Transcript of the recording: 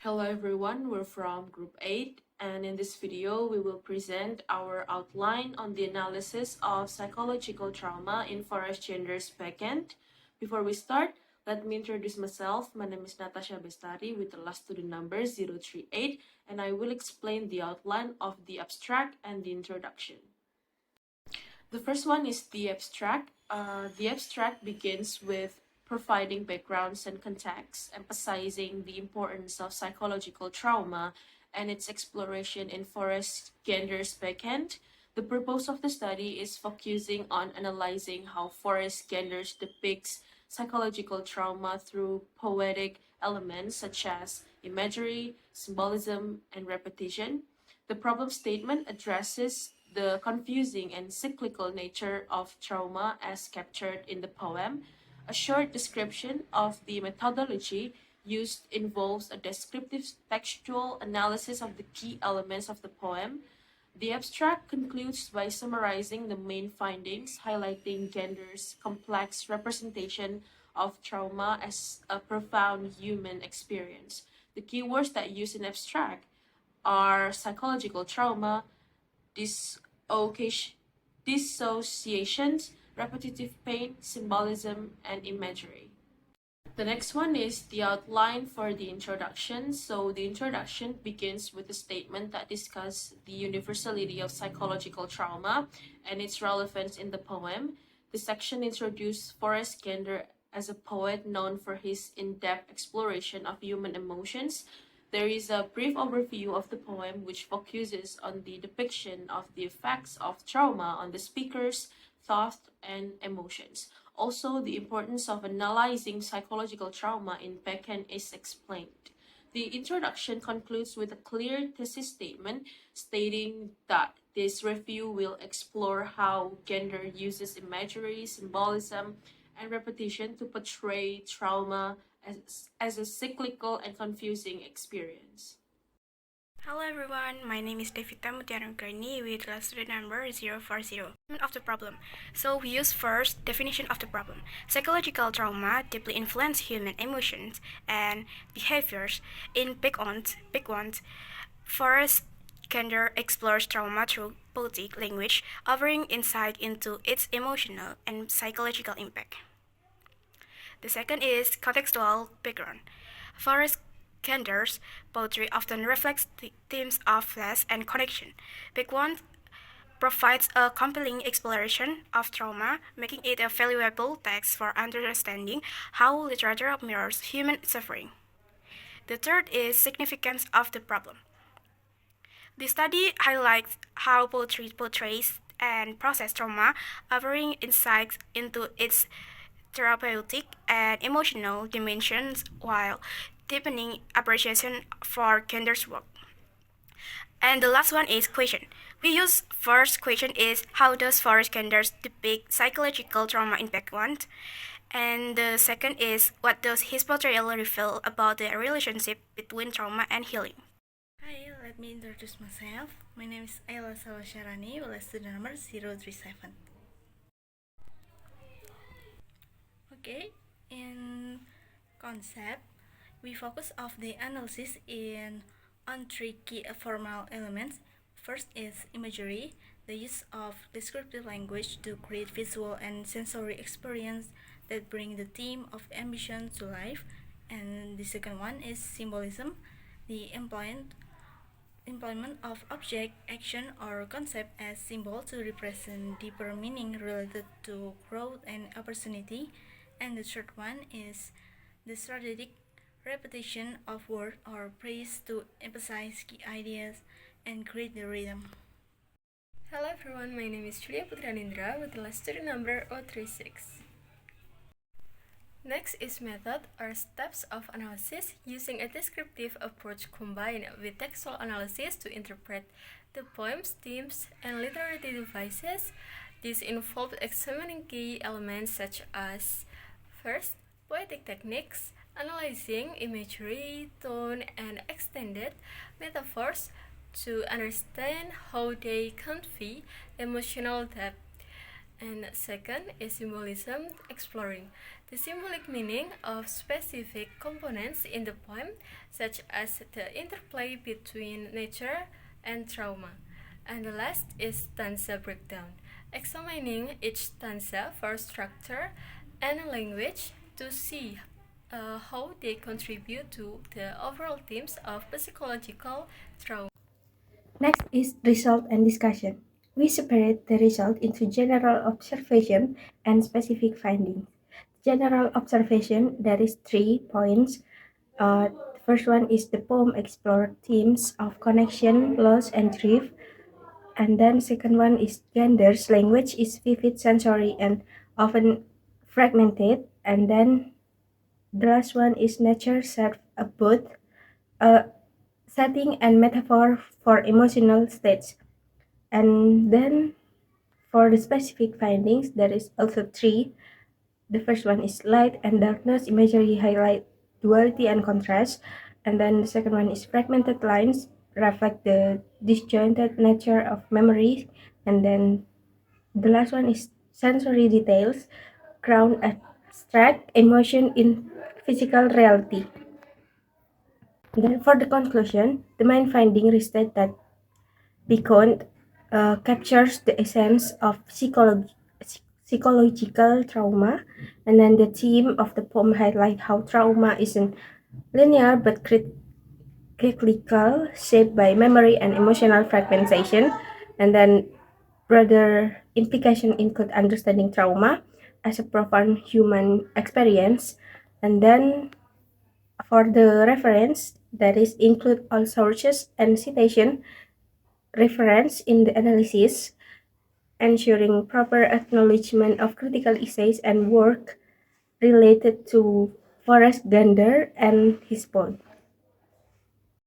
Hello everyone, we're from Group 8 and in this video we will present our outline on the analysis of psychological trauma in Forrest Gender's Beckoned. Before we start, let me introduce myself. My name is Natasya Bestari with the last student number 038 and I will explain the outline of the abstract and the introduction. The first one is the abstract. The abstract begins with providing backgrounds and context, emphasizing the importance of psychological trauma and its exploration in Forrest Gender's Beckoned. The purpose of the study is focusing on analyzing how Forrest Genders depicts psychological trauma through poetic elements such as imagery, symbolism, and repetition. The problem statement addresses the confusing and cyclical nature of trauma as captured in the poem. A short description of the methodology used involves a descriptive textual analysis of the key elements of the poem. The abstract concludes by summarizing the main findings, highlighting Gender's complex representation of trauma as a profound human experience. The keywords that use in abstract are psychological trauma, dissociations, repetitive pain, symbolism, and imagery. The next one is the outline for the introduction. So the introduction begins with a statement that discusses the universality of psychological trauma and its relevance in the poem. The section introduced Forrest Gander as a poet known for his in-depth exploration of human emotions. There is a brief overview of the poem which focuses on the depiction of the effects of trauma on the speaker's thoughts and emotions. Also, the importance of analyzing psychological trauma in Beckoned is explained. The introduction concludes with a clear thesis statement stating that this review will explore how Gander uses imagery, symbolism, and repetition to portray trauma as a cyclical and confusing experience. Hello everyone, my name is Devita Anugraheni with student number 040. Of the problem. So we use first definition of the problem. Psychological trauma deeply influence human emotions and behaviors. In Beckoned, Forrest Gander explores trauma through poetic language, offering insight into its emotional and psychological impact. The second is contextual background. Forrest Gander's poetry often reflects the themes of loss and connection. Beckoned provides a compelling exploration of trauma, making it a valuable text for understanding how literature mirrors human suffering. The third is significance of the problem. The study highlights how poetry portrays and processes trauma, offering insights into its therapeutic and emotional dimensions while deepening appreciation for Gander's work. And the last one is question. We use first question is how does Forrest Gander depict psychological trauma in Beckoned? And the second is what does his portrayal reveal about the relationship between trauma and healing? Hi, let me introduce myself. My name is Ailla Syahrani, student number 037. Okay, in concept, we focus of the analysis on three key formal elements. First is imagery, the use of descriptive language to create visual and sensory experience that bring the theme of ambition to life. And the second one is symbolism, the employment of object, action, or concept as symbol to represent deeper meaning related to growth and opportunity. And the third one is the strategic repetition of word or phrase to emphasize key ideas and create the rhythm. Hello everyone, my name is Putri Anindra with the last student number 036. Next is method or steps of analysis using a descriptive approach combined with textual analysis to interpret the poem's themes and literary devices. This involved examining key elements such as first, poetic techniques, analyzing imagery, tone, and extended metaphors to understand how they convey emotional depth, And second is symbolism, exploring the symbolic meaning of specific components in the poem, such as the interplay between nature and trauma. And the last is stanza breakdown, examining each stanza for structure and language to see how they contribute to the overall themes of psychological trauma. Next is result and discussion. We separate the result into general observation and specific findings. General observation, there is 3 points. The first one is the poem explored themes of connection, loss, and grief. And then second one is Gander's language is vivid, sensory, and often fragmented. And then the last one is nature serves both a setting and metaphor for emotional states. And then for the specific findings, there is also 3. The first one is light and darkness imagery highlight duality and contrast. And then the second one is fragmented lines reflect the disjointed nature of memory. And then the last one is sensory details ground abstract emotion in physical reality. Then for the conclusion, the main finding restate that Beckoned captures the essence of psychological trauma, and then the theme of the poem highlight how trauma isn't linear but cyclical, shaped by memory and emotional fragmentation. And then broader implication include understanding trauma as a profound human experience. And then for the reference, that is include all sources and citation reference in the analysis, ensuring proper acknowledgement of critical essays and work related to Forrest, Gander, and his poem.